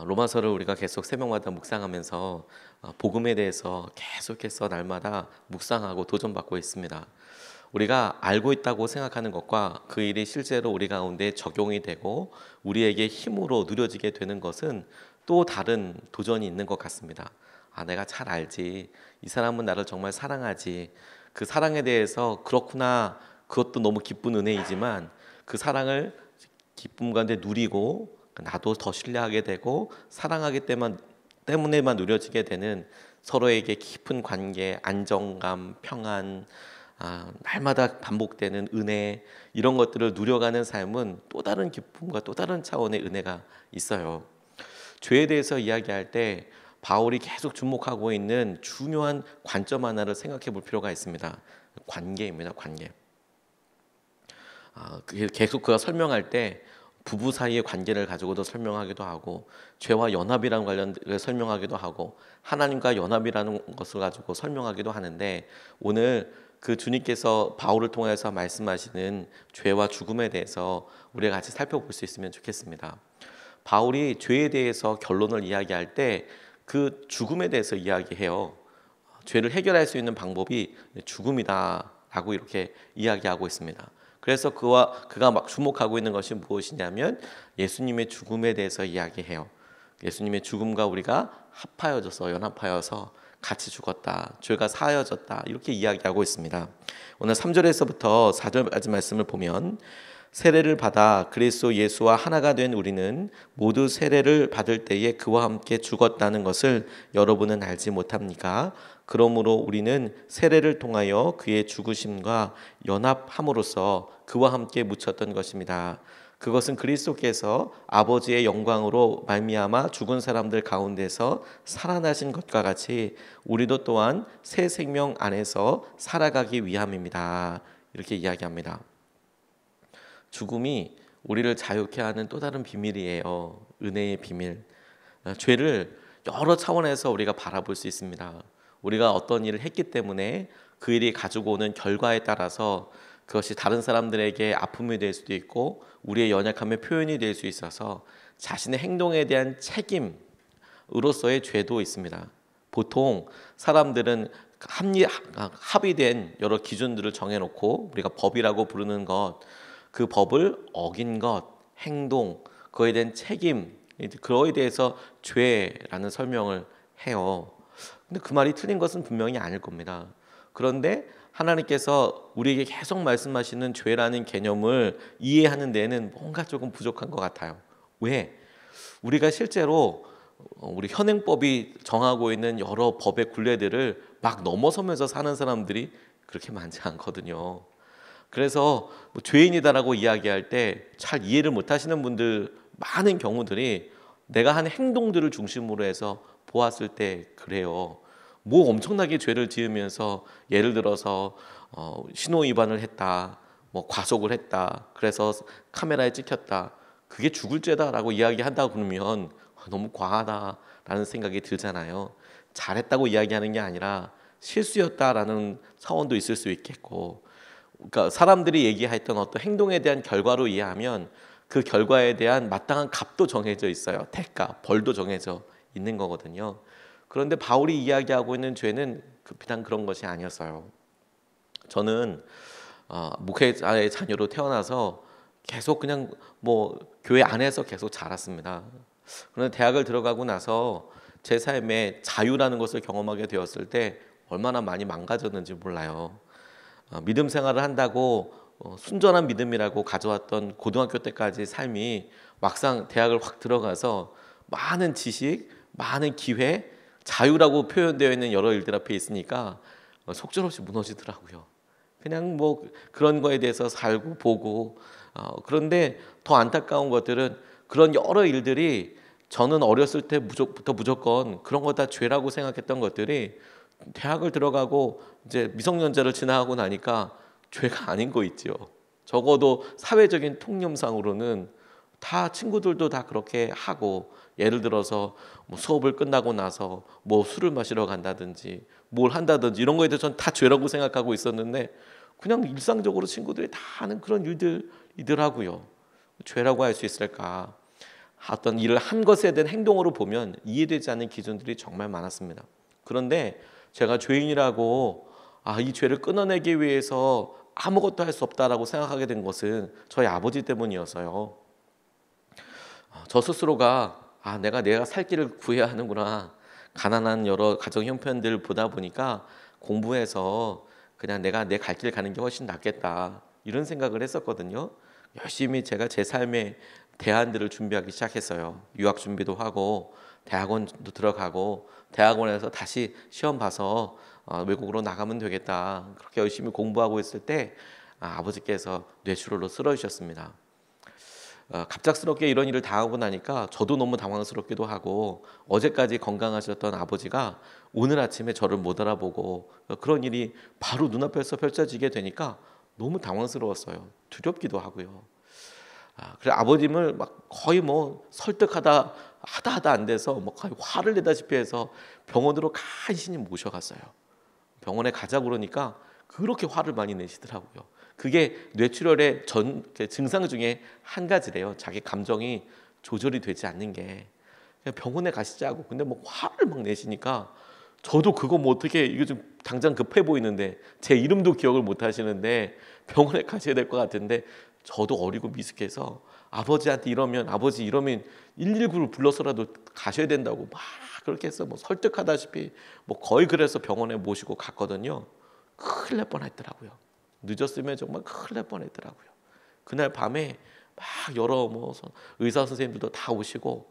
로마서를 우리가 계속 새벽마다 묵상하면서 복음에 대해서 계속해서 날마다 묵상하고 도전받고 있습니다. 우리가 알고 있다고 생각하는 것과 그 일이 실제로 우리 가운데 적용이 되고 우리에게 힘으로 누려지게 되는 것은 또 다른 도전이 있는 것 같습니다. 내가 잘 알지. 이 사람은 나를 정말 사랑하지. 그 사랑에 대해서 그렇구나. 그것도 너무 기쁜 은혜이지만 그 사랑을 기쁨 가운데 누리고 나도 더 신뢰하게 되고 사랑하기 때문에만 누려지게 되는 서로에게 깊은 관계, 안정감, 평안, 날마다 반복되는 은혜, 이런 것들을 누려가는 삶은 또 다른 기쁨과 또 다른 차원의 은혜가 있어요. 죄에 대해서 이야기할 때 바울이 계속 주목하고 있는 중요한 관점 하나를 생각해 볼 필요가 있습니다. 관계입니다. 관계. 계속 그가 설명할 때 부부 사이의 관계를 가지고도 설명하기도 하고, 죄와 연합이라는 관련을 설명하기도 하고, 하나님과 연합이라는 것을 가지고 설명하기도 하는데, 오늘 그 주님께서 바울을 통해서 말씀하시는 죄와 죽음에 대해서 우리가 같이 살펴볼 수 있으면 좋겠습니다. 바울이 죄에 대해서 결론을 이야기할 때 그 죽음에 대해서 이야기해요. 죄를 해결할 수 있는 방법이 죽음이다라고 이렇게 이야기하고 있습니다. 그래서 그가 막 주목하고 있는 것이 무엇이냐면 예수님의 죽음에 대해서 이야기해요. 예수님의 죽음과 우리가 합하여져서 연합하여서 같이 죽었다. 죄가 사하여졌다. 이렇게 이야기하고 있습니다. 오늘 3절에서부터 4절까지 말씀을 보면, 세례를 받아 그리스도 예수와 하나가 된 우리는 모두 세례를 받을 때에 그와 함께 죽었다는 것을 여러분은 알지 못합니까? 그러므로 우리는 세례를 통하여 그의 죽으심과 연합함으로써 그와 함께 묻혔던 것입니다. 그것은 그리스도께서 아버지의 영광으로 말미암아 죽은 사람들 가운데서 살아나신 것과 같이 우리도 또한 새 생명 안에서 살아가기 위함입니다. 이렇게 이야기합니다. 죽음이 우리를 자유케 하는 또 다른 비밀이에요. 은혜의 비밀. 죄를 여러 차원에서 우리가 바라볼 수 있습니다. 우리가 어떤 일을 했기 때문에 그 일이 가지고 오는 결과에 따라서 그것이 다른 사람들에게 아픔이 될 수도 있고 우리의 연약함의 표현이 될 수 있어서 자신의 행동에 대한 책임으로서의 죄도 있습니다. 보통 사람들은 합의된 여러 기준들을 정해놓고 우리가 법이라고 부르는 것, 그 법을 어긴 것, 행동, 그거에 대한 책임, 그거에 대해서 죄라는 설명을 해요. 근데 그 말이 틀린 것은 분명히 아닐 겁니다. 그런데 하나님께서 우리에게 계속 말씀하시는 죄라는 개념을 이해하는 데에는 뭔가 조금 부족한 것 같아요. 왜? 우리가 실제로 우리 현행법이 정하고 있는 여러 법의 굴레들을 막 넘어서면서 사는 사람들이 그렇게 많지 않거든요. 그래서 죄인이다라고 이야기할 때 잘 이해를 못하시는 분들 많은 경우들이 내가 한 행동들을 중심으로 해서 보았을 때 그래요. 뭐 엄청나게 죄를 지으면서 예를 들어서 신호 위반을 했다, 뭐 과속을 했다, 그래서 카메라에 찍혔다, 그게 죽을 죄다라고 이야기한다고 그러면 너무 과하다라는 생각이 들잖아요. 잘했다고 이야기하는 게 아니라 실수였다라는 차원도 있을 수 있겠고, 그러니까 사람들이 얘기했던 어떤 행동에 대한 결과로 이해하면 그 결과에 대한 마땅한 값도 정해져 있어요. 대가, 벌도 정해져 있는 거거든요. 그런데 바울이 이야기하고 있는 죄는 비단 그런 것이 아니었어요. 저는 목회자의 자녀로 태어나서 계속 그냥 뭐 교회 안에서 계속 자랐습니다. 그런데 대학을 들어가고 나서 제 삶에 자유라는 것을 경험하게 되었을 때 얼마나 많이 망가졌는지 몰라요. 믿음 생활을 한다고 순전한 믿음이라고 가져왔던 고등학교 때까지 삶이 막상 대학을 확 들어가서 많은 지식, 많은 기회, 자유라고 표현되어 있는 여러 일들 앞에 있으니까 속절없이 무너지더라고요. 그냥 뭐 그런 거에 대해서 살고 보고, 그런데 더 안타까운 것들은 그런 여러 일들이 저는 어렸을 때부터 무조건 그런 거 다 죄라고 생각했던 것들이 대학을 들어가고 이제 미성년자를 지나가고 나니까 죄가 아닌 거 있죠. 적어도 사회적인 통념상으로는 다 친구들도 다 그렇게 하고, 예를 들어서 뭐 수업을 끝나고 나서 뭐 술을 마시러 간다든지 뭘 한다든지 이런 거에 대해서 저는 다 죄라고 생각하고 있었는데 그냥 일상적으로 친구들이 다 하는 그런 일들이더라고요. 죄라고 할 수 있을까? 어떤 일을 한 것에 대한 행동으로 보면 이해되지 않는 기준들이 정말 많았습니다. 그런데 제가 죄인이라고 이 죄를 끊어내기 위해서 아무것도 할 수 없다라고 생각하게 된 것은 저희 아버지 때문이어서요. 저 스스로가 내가 살 길을 구해야 하는구나. 가난한 여러 가정 형편들 보다 보니까 공부해서 그냥 내가 내 갈 길 가는 게 훨씬 낫겠다, 이런 생각을 했었거든요. 열심히 제가 제 삶의 대안들을 준비하기 시작했어요. 유학 준비도 하고 대학원도 들어가고 대학원에서 다시 시험 봐서 외국으로 나가면 되겠다, 그렇게 열심히 공부하고 있을 때 아버지께서 뇌출혈로 쓰러지셨습니다. 갑작스럽게 이런 일을 당하고 나니까 저도 너무 당황스럽기도 하고, 어제까지 건강하셨던 아버지가 오늘 아침에 저를 못 알아보고 그런 일이 바로 눈앞에서 펼쳐지게 되니까 너무 당황스러웠어요. 두렵기도 하고요. 그래 아버님을 막 거의 설득하다 안 돼서 거의 화를 내다시피 해서 병원으로 간신히 모셔갔어요. 병원에 가자고 그러니까 그렇게 화를 많이 내시더라고요. 그게 뇌출혈의 증상 중에 한 가지래요. 자기 감정이 조절이 되지 않는 게. 그냥 병원에 가시자고. 근데 화를 막 내시니까 저도 그거 어떻게, 이거 좀 당장 급해 보이는데 제 이름도 기억을 못 하시는데 병원에 가셔야 될 것 같은데, 저도 어리고 미숙해서 아버지한테 아버지 이러면 119를 불러서라도 가셔야 된다고 막 그렇게 해서 설득하다시피 거의 그래서 병원에 모시고 갔거든요. 큰일 날 뻔했더라고요. 늦었으면 정말 큰일 날 뻔했더라고요. 그날 밤에 막 여러 의사 선생님들도 다 오시고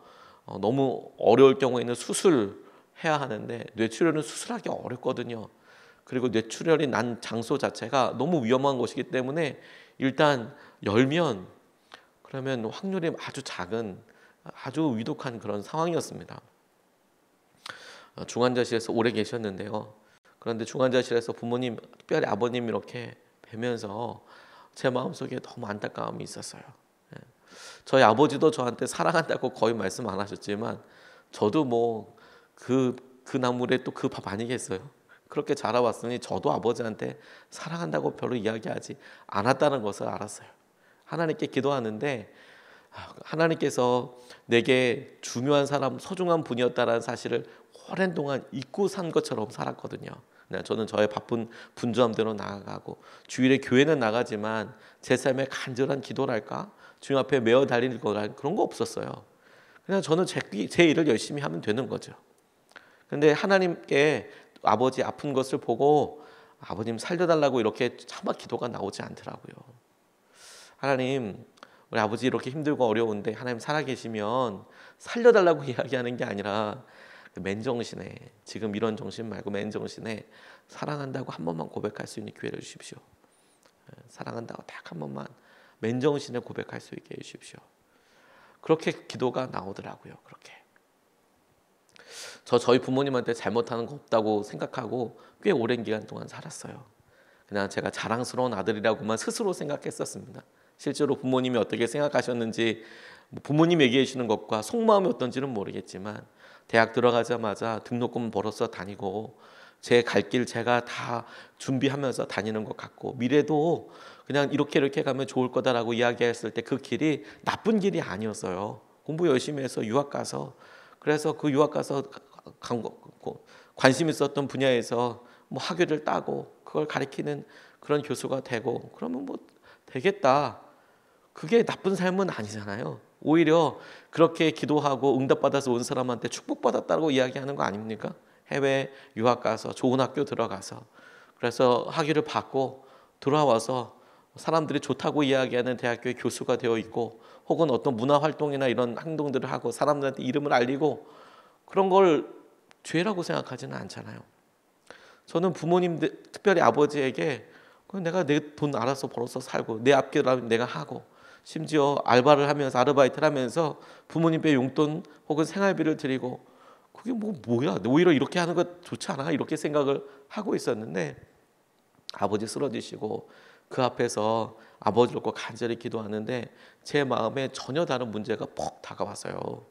너무 어려울 경우에는 수술해야 하는데 뇌출혈은 수술하기 어렵거든요. 그리고 뇌출혈이 난 장소 자체가 너무 위험한 곳이기 때문에 일단 열면 그러면 확률이 아주 작은, 아주 위독한 그런 상황이었습니다. 중환자실에서 오래 계셨는데요. 그런데 중환자실에서 부모님, 특별히 아버님 이렇게 뵈면서 제 마음속에 너무 안타까움이 있었어요. 저희 아버지도 저한테 사랑한다고 거의 말씀 안 하셨지만 저도 그 나물에 또 그 밥 아니겠어요. 그렇게 자라왔으니 저도 아버지한테 사랑한다고 별로 이야기하지 않았다는 것을 알았어요. 하나님께 기도하는데 하나님께서 내게 중요한 사람, 소중한 분이었다는 사실을 오랜 동안 잊고 산 것처럼 살았거든요. 저는 저의 바쁜 분주함대로 나아가고 주일에 교회는 나가지만 제 삶에 간절한 기도랄까, 주님 앞에 메어 달릴 거랄 그런 거 없었어요. 그냥 저는 제 일을 열심히 하면 되는 거죠. 그런데 하나님께 아버지 아픈 것을 보고 아버님 살려달라고 이렇게 차마 기도가 나오지 않더라고요. 하나님, 우리 아버지 이렇게 힘들고 어려운데 하나님 살아계시면 살려달라고 이야기하는 게 아니라 맨정신에, 지금 이런 정신 말고 맨정신에 사랑한다고 한 번만 고백할 수 있는 기회를 주십시오. 사랑한다고 딱 한 번만 맨정신에 고백할 수 있게 해주십시오. 그렇게 기도가 나오더라고요. 그렇게 저희 부모님한테 잘못하는 거 없다고 생각하고 꽤 오랜 기간 동안 살았어요. 그냥 제가 자랑스러운 아들이라고만 스스로 생각했었습니다. 실제로 부모님이 어떻게 생각하셨는지, 부모님 얘기해 주시는 것과 속마음이 어떤지는 모르겠지만 대학 들어가자마자 등록금 벌어서 다니고 제 갈 길 제가 다 준비하면서 다니는 것 같고, 미래도 그냥 이렇게 가면 좋을 거다라고 이야기했을 때 그 길이 나쁜 길이 아니었어요. 공부 열심히 해서 유학 가서, 그래서 그 유학 가서 관심 있었던 분야에서 학위를 따고 그걸 가르치는 그런 교수가 되고 그러면 되겠다. 그게 나쁜 삶은 아니잖아요. 오히려 그렇게 기도하고 응답받아서 온 사람한테 축복받았다고 이야기하는 거 아닙니까? 해외 유학 가서 좋은 학교 들어가서 그래서 학위를 받고 돌아와서 사람들이 좋다고 이야기하는 대학교의 교수가 되어 있고, 혹은 어떤 문화활동이나 이런 행동들을 하고 사람들한테 이름을 알리고, 그런 걸 죄라고 생각하지는 않잖아요. 저는 부모님, 특별히 아버지에게 내가 내 돈 알아서 벌어서 살고 내 앞길을 내가 하고, 심지어 알바를 하면서 아르바이트를 하면서 부모님께 용돈 혹은 생활비를 드리고, 그게 뭐야, 오히려 이렇게 하는 것 좋지 않아? 이렇게 생각을 하고 있었는데 아버지 쓰러지시고 그 앞에서 아버지를 꼭 간절히 기도하는데 제 마음에 전혀 다른 문제가 퍽 다가왔어요.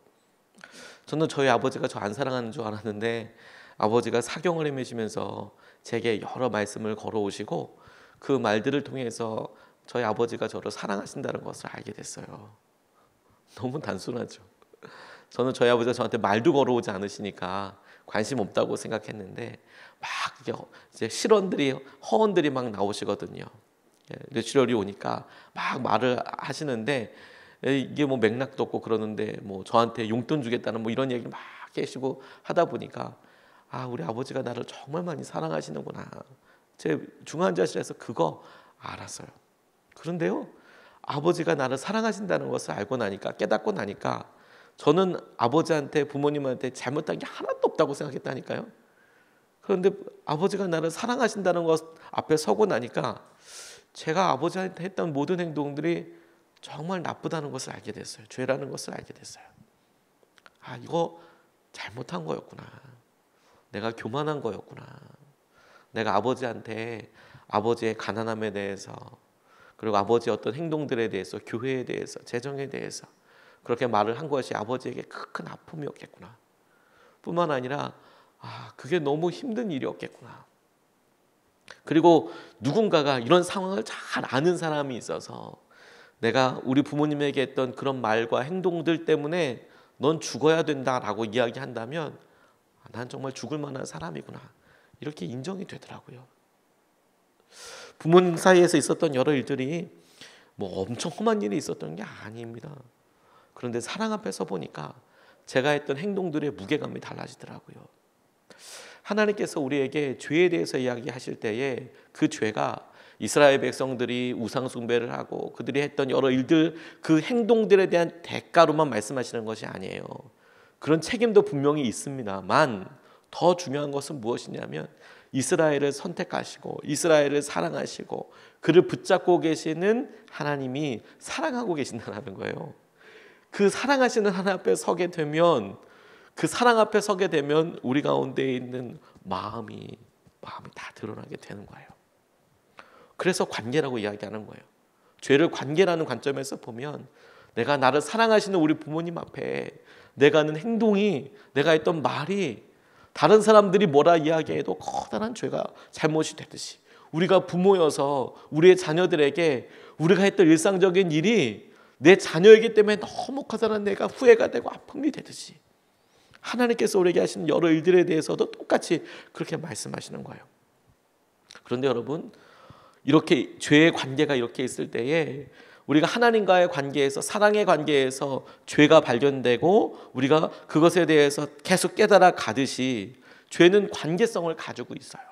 저는 저희 아버지가 저 안 사랑하는 줄 알았는데 아버지가 사경을 헤매시면서 제게 여러 말씀을 걸어오시고 그 말들을 통해서 저희 아버지가 저를 사랑하신다는 것을 알게 됐어요. 너무 단순하죠. 저는 저희 아버지가 저한테 말도 걸어오지 않으시니까 관심 없다고 생각했는데 막 이제 실언들이 허언들이 막 나오시거든요. 뇌출혈이 오니까 막 말을 하시는데 이게 뭐 맥락도 없고 그러는데 뭐 저한테 용돈 주겠다는 뭐 이런 얘기를 막 계시고 하다 보니까 아, 우리 아버지가 나를 정말 많이 사랑하시는구나. 제 중환자실에서 그거 알았어요. 그런데요, 아버지가 나를 사랑하신다는 것을 알고 나니까, 깨닫고 나니까 저는 아버지한테, 부모님한테 잘못한 게 하나도 없다고 생각했다니까요. 그런데 아버지가 나를 사랑하신다는 것 앞에 서고 나니까 제가 아버지한테 했던 모든 행동들이 정말 나쁘다는 것을 알게 됐어요. 죄라는 것을 알게 됐어요. 아, 이거 잘못한 거였구나. 내가 교만한 거였구나. 내가 아버지한테 아버지의 가난함에 대해서, 그리고 아버지의 어떤 행동들에 대해서, 교회에 대해서, 재정에 대해서 그렇게 말을 한 것이 아버지에게 큰 아픔이었겠구나. 뿐만 아니라 아, 그게 너무 힘든 일이었겠구나. 그리고 누군가가 이런 상황을 잘 아는 사람이 있어서 내가 우리 부모님에게 했던 그런 말과 행동들 때문에 넌 죽어야 된다라고 이야기한다면 난 정말 죽을 만한 사람이구나, 이렇게 인정이 되더라고요. 부모님 사이에서 있었던 여러 일들이 뭐 엄청 험한 일이 있었던 게 아닙니다. 그런데 사랑 앞에 서 보니까 제가 했던 행동들의 무게감이 달라지더라고요. 하나님께서 우리에게 죄에 대해서 이야기하실 때에 그 죄가 이스라엘 백성들이 우상 숭배를 하고 그들이 했던 여러 일들, 그 행동들에 대한 대가로만 말씀하시는 것이 아니에요. 그런 책임도 분명히 있습니다만 더 중요한 것은 무엇이냐면 이스라엘을 선택하시고 이스라엘을 사랑하시고 그를 붙잡고 계시는 하나님이 사랑하고 계신다는 거예요. 그 사랑하시는 하나님 앞에 서게 되면, 그 사랑 앞에 서게 되면 우리 가운데 있는 마음이 다 드러나게 되는 거예요. 그래서 관계라고 이야기하는 거예요. 죄를 관계라는 관점에서 보면 내가 나를 사랑하시는 우리 부모님 앞에 내가 하는 행동이, 내가 했던 말이 다른 사람들이 뭐라 이야기해도 커다란 죄가 잘못이 되듯이, 우리가 부모여서 우리의 자녀들에게 우리가 했던 일상적인 일이 내 자녀이기 때문에 너무 커다란 내가 후회가 되고 아픔이 되듯이 하나님께서 우리에게 하시는 여러 일들에 대해서도 똑같이 그렇게 말씀하시는 거예요. 그런데 여러분, 이렇게 죄의 관계가 이렇게 있을 때에 우리가 하나님과의 관계에서, 사랑의 관계에서 죄가 발견되고 우리가 그것에 대해서 계속 깨달아 가듯이 죄는 관계성을 가지고 있어요.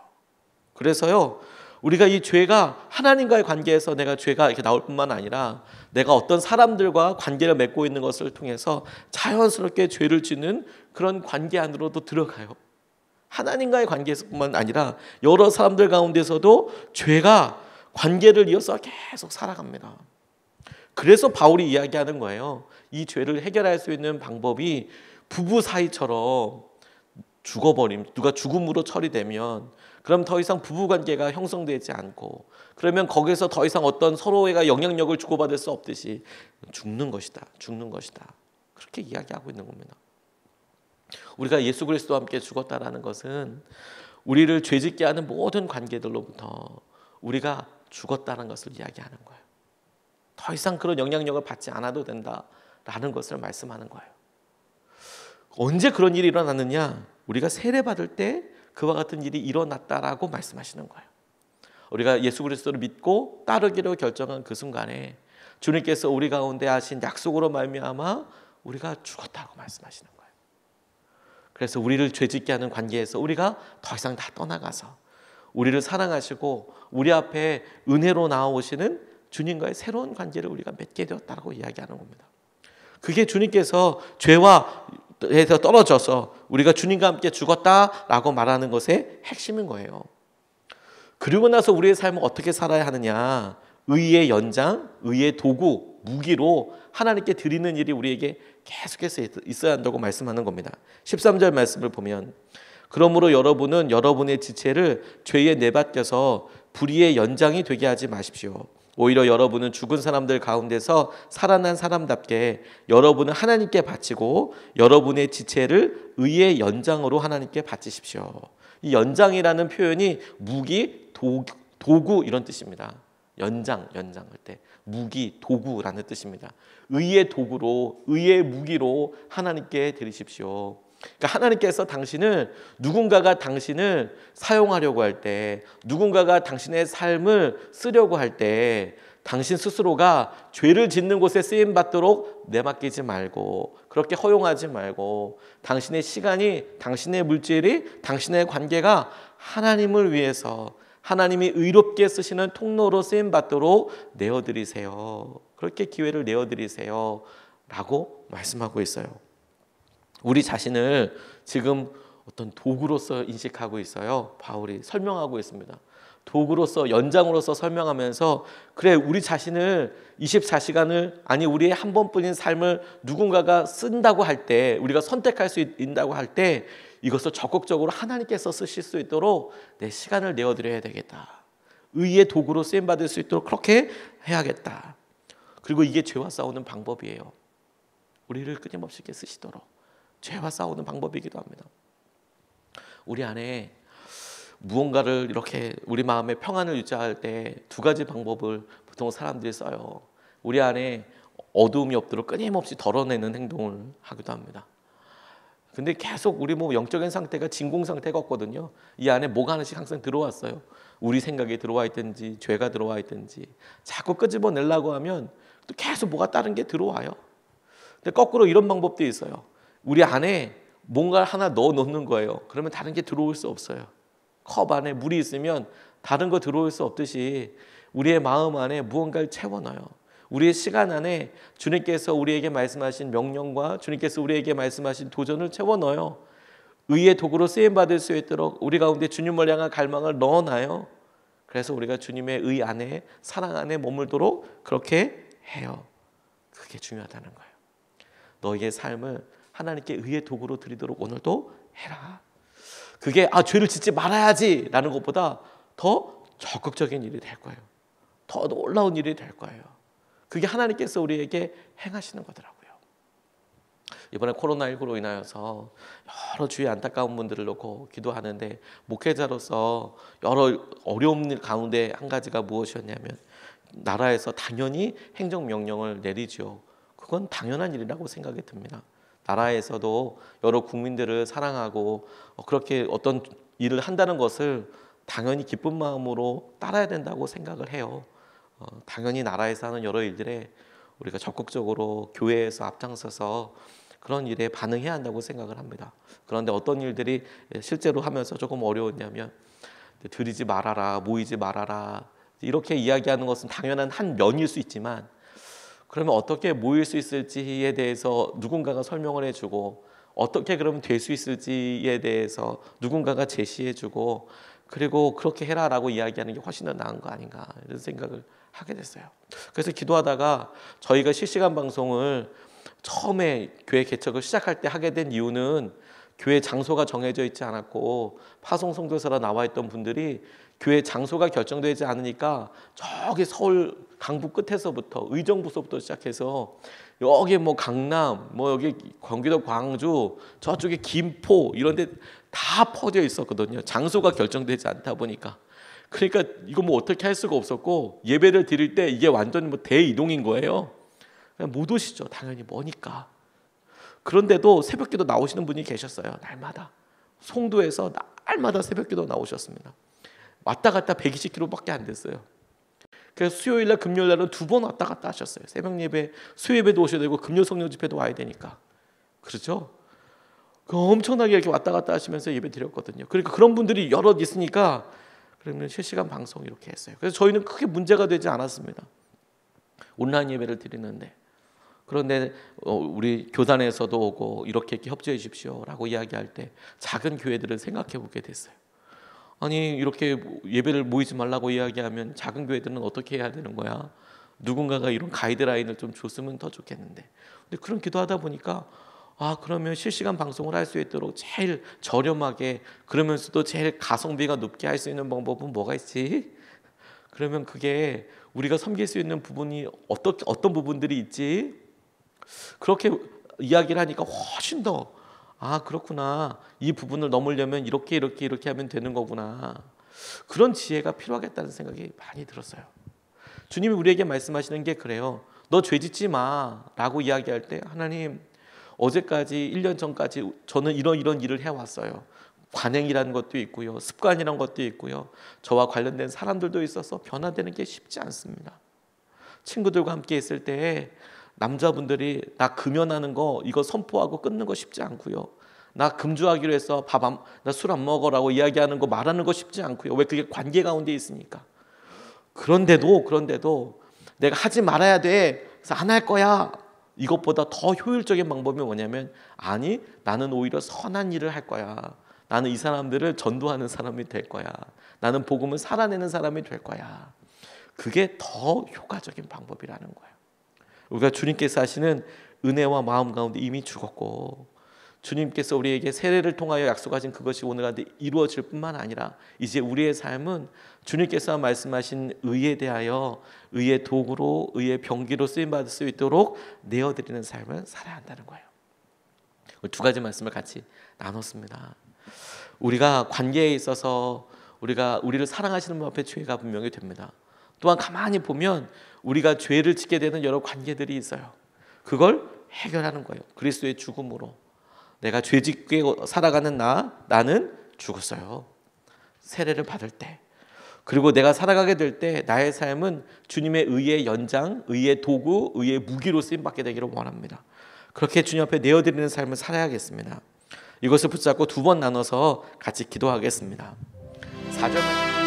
그래서요, 우리가 이 죄가 하나님과의 관계에서 내가 죄가 이렇게 나올 뿐만 아니라 내가 어떤 사람들과 관계를 맺고 있는 것을 통해서 자연스럽게 죄를 짓는 그런 관계 안으로도 들어가요. 하나님과의 관계에서뿐만 아니라 여러 사람들 가운데서도 죄가 관계를 이어서 계속 살아갑니다. 그래서 바울이 이야기하는 거예요. 이 죄를 해결할 수 있는 방법이 부부 사이처럼 죽어버림, 누가 죽음으로 처리되면 그럼 더 이상 부부관계가 형성되지 않고, 그러면 거기서 더 이상 어떤 서로가 영향력을 주고받을 수 없듯이 죽는 것이다, 죽는 것이다, 그렇게 이야기하고 있는 겁니다. 우리가 예수 그리스도와 함께 죽었다라는 것은 우리를 죄짓게 하는 모든 관계들로부터 우리가 죽었다는 것을 이야기하는 거예요. 더 이상 그런 영향력을 받지 않아도 된다라는 것을 말씀하는 거예요. 언제 그런 일이 일어났느냐? 우리가 세례받을 때 그와 같은 일이 일어났다라고 말씀하시는 거예요. 우리가 예수 그리스도를 믿고 따르기로 결정한 그 순간에 주님께서 우리 가운데 하신 약속으로 말미암아 우리가 죽었다고 말씀하시는 거예요. 그래서 우리를 죄짓게 하는 관계에서 우리가 더 이상 다 떠나가서 우리를 사랑하시고 우리 앞에 은혜로 나오시는 주님과의 새로운 관계를 우리가 맺게 되었다고 이야기하는 겁니다. 그게 주님께서 죄와 에서 떨어져서 우리가 주님과 함께 죽었다라고 말하는 것의 핵심인 거예요. 그리고 나서 우리의 삶을 어떻게 살아야 하느냐? 의의 연장, 의의 도구, 무기로 하나님께 드리는 일이 우리에게 계속해서 있어야 한다고 말씀하는 겁니다. 13절 말씀을 보면, 그러므로 여러분은 여러분의 지체를 죄에 내맡겨서 불의의 연장이 되게 하지 마십시오. 오히려 여러분은 죽은 사람들 가운데서 살아난 사람답게 여러분은 하나님께 바치고 여러분의 지체를 의의 연장으로 하나님께 바치십시오. 이 연장이라는 표현이 무기, 도구 이런 뜻입니다. 연장할 때 무기, 도구라는 뜻입니다. 의의 도구로, 의의 무기로 하나님께 드리십시오. 그러니까 하나님께서 누군가가 당신을 사용하려고 할 때, 누군가가 당신의 삶을 쓰려고 할 때 당신 스스로가 죄를 짓는 곳에 쓰임 받도록 내맡기지 말고, 그렇게 허용하지 말고, 당신의 시간이, 당신의 물질이, 당신의 관계가 하나님을 위해서, 하나님이 의롭게 쓰시는 통로로 쓰임 받도록 내어드리세요. 그렇게 기회를 내어드리세요 라고 말씀하고 있어요. 우리 자신을 지금 어떤 도구로서 인식하고 있어요. 바울이 설명하고 있습니다. 도구로서, 연장으로서 설명하면서, 그래, 우리 자신을 24시간을, 아니 우리의 한 번뿐인 삶을 누군가가 쓴다고 할 때, 우리가 선택할 수 있다고 할 때 이것을 적극적으로 하나님께서 쓰실 수 있도록 내 시간을 내어드려야 되겠다. 의의 도구로 쓰임받을 수 있도록 그렇게 해야겠다. 그리고 이게 죄와 싸우는 방법이에요. 우리를 끊임없이 이렇게 쓰시도록 죄와 싸우는 방법이기도 합니다. 우리 안에 무언가를 이렇게 우리 마음의 평안을 유지할 때 두 가지 방법을 보통 사람들이 써요. 우리 안에 어두움이 없도록 끊임없이 덜어내는 행동을 하기도 합니다. 근데 계속 우리 영적인 상태가 진공 상태가 없거든요. 이 안에 뭐가 하나씩 항상 들어왔어요. 우리 생각이 들어와 있든지 죄가 들어와 있든지 자꾸 끄집어내려고 하면 또 계속 뭐가 다른 게 들어와요. 근데 거꾸로 이런 방법도 있어요. 우리 안에 뭔가를 하나 넣어 놓는 거예요. 그러면 다른 게 들어올 수 없어요. 컵 안에 물이 있으면 다른 거 들어올 수 없듯이 우리의 마음 안에 무언가를 채워넣어요. 우리의 시간 안에 주님께서 우리에게 말씀하신 명령과 주님께서 우리에게 말씀하신 도전을 채워넣어요. 의의 도구로 쓰임받을 수 있도록 우리 가운데 주님을 향한 갈망을 넣어놔요. 그래서 우리가 주님의 의 안에, 사랑 안에 머물도록 그렇게 해요. 그게 중요하다는 거예요. 너희의 삶을 하나님께 의의 도구로 드리도록 오늘도 해라. 그게 죄를 짓지 말아야지 라는 것보다 더 적극적인 일이 될 거예요. 더 놀라운 일이 될 거예요. 그게 하나님께서 우리에게 행하시는 거더라고요. 이번에 코로나19로 인하여서 여러 주위에 안타까운 분들을 놓고 기도하는데, 목회자로서 여러 어려운 일 가운데 한 가지가 무엇이었냐면, 나라에서 당연히 행정명령을 내리죠. 그건 당연한 일이라고 생각이 듭니다. 나라에서도 여러 국민들을 사랑하고 그렇게 어떤 일을 한다는 것을 당연히 기쁜 마음으로 따라야 된다고 생각을 해요. 당연히 나라에서 하는 여러 일들에 우리가 적극적으로 교회에서 앞장서서 그런 일에 반응해야 한다고 생각을 합니다. 그런데 어떤 일들이 실제로 하면서 조금 어려웠냐면, 드리지 말아라, 모이지 말아라, 이렇게 이야기하는 것은 당연한 한 면일 수 있지만, 그러면 어떻게 모일 수 있을지에 대해서 누군가가 설명을 해주고, 어떻게 그러면 될 수 있을지에 대해서 누군가가 제시해주고, 그리고 그렇게 해라라고 이야기하는 게 훨씬 더 나은 거 아닌가, 이런 생각을 하게 됐어요. 그래서 기도하다가 저희가 실시간 방송을 처음에 교회 개척을 시작할 때 하게 된 이유는, 교회 장소가 정해져 있지 않았고 파송 선교사로 나와 있던 분들이 교회 장소가 결정되지 않으니까 저기 서울 강북 끝에서부터, 의정부서부터 시작해서 여기 강남, 여기 경기도 광주, 저쪽에 김포 이런 데 다 퍼져 있었거든요. 장소가 결정되지 않다 보니까. 그러니까 이거 어떻게 할 수가 없었고, 예배를 드릴 때 이게 완전히 대이동인 거예요. 그냥 못 오시죠. 당연히 머니까. 그런데도 새벽기도 나오시는 분이 계셨어요. 날마다. 송도에서 날마다 새벽기도 나오셨습니다. 왔다 갔다 120km밖에 안 됐어요. 그래서 수요일날 금요일날은 2번 왔다 갔다 하셨어요. 새벽 예배, 수요 예배도 오셔야 되고 금요 성령 집회도 와야 되니까. 그렇죠? 엄청나게 이렇게 왔다 갔다 하시면서 예배 드렸거든요. 그러니까 그런 분들이 여럿 있으니까 그러면 실시간 방송 이렇게 했어요. 그래서 저희는 크게 문제가 되지 않았습니다. 온라인 예배를 드리는데. 그런데 우리 교단에서도 오고 이렇게 협조해 주십시오라고 이야기할 때 작은 교회들을 생각해 보게 됐어요. 아니, 이렇게 예배를 모이지 말라고 이야기하면 작은 교회들은 어떻게 해야 되는 거야? 누군가가 이런 가이드라인을 좀 줬으면 더 좋겠는데. 근데 그런 기도하다 보니까 그러면 실시간 방송을 할 수 있도록 제일 저렴하게, 그러면서도 제일 가성비가 높게 할 수 있는 방법은 뭐가 있지? 그러면 그게 우리가 섬길 수 있는 부분이 어떤 부분들이 있지? 그렇게 이야기를 하니까 훨씬 더 그렇구나, 이 부분을 넘으려면 이렇게 하면 되는 거구나, 그런 지혜가 필요하겠다는 생각이 많이 들었어요. 주님이 우리에게 말씀하시는 게 그래요. 너 죄 짓지 마 라고 이야기할 때 하나님, 어제까지 1년 전까지 저는 이런 일을 해왔어요. 관행이라는 것도 있고요, 습관이라는 것도 있고요, 저와 관련된 사람들도 있어서 변화되는 게 쉽지 않습니다. 친구들과 함께 있을 때 남자분들이 나 금연하는 거 이거 선포하고 끊는 거 쉽지 않고요, 나 금주하기로 해서 나 술 안 먹어라고 이야기하는 거 말하는 거 쉽지 않고요. 왜? 그게 관계 가운데 있으니까. 그런데도 내가 하지 말아야 돼, 그래서 안 할 거야, 이것보다 더 효율적인 방법이 뭐냐면, 아니 나는 오히려 선한 일을 할 거야, 나는 이 사람들을 전도하는 사람이 될 거야, 나는 복음을 살아내는 사람이 될 거야. 그게 더 효과적인 방법이라는 거예요. 우리가 주님께서 하시는 은혜와 마음 가운데 이미 죽었고, 주님께서 우리에게 세례를 통하여 약속하신 그것이 오늘 가운데 이루어질 뿐만 아니라 이제 우리의 삶은 주님께서 말씀하신 의에 대하여 의의 도구로, 의의 병기로 쓰임받을 수 있도록 내어드리는 삶을 살아야 한다는 거예요. 두 가지 말씀을 같이 나눴습니다. 우리가 관계에 있어서 우리를 사랑하시는 분 앞에 죄가 분명히 됩니다. 또한 가만히 보면 우리가 죄를 짓게 되는 여러 관계들이 있어요. 그걸 해결하는 거예요. 그리스도의 죽음으로. 내가 죄짓게 살아가는 나는 죽었어요. 세례를 받을 때. 그리고 내가 살아가게 될 때 나의 삶은 주님의 의의 연장, 의의 도구, 의의 무기로 쓰임받게 되기를 원합니다. 그렇게 주님 앞에 내어드리는 삶을 살아야겠습니다. 이것을 붙잡고 두 번 나눠서 같이 기도하겠습니다. 4절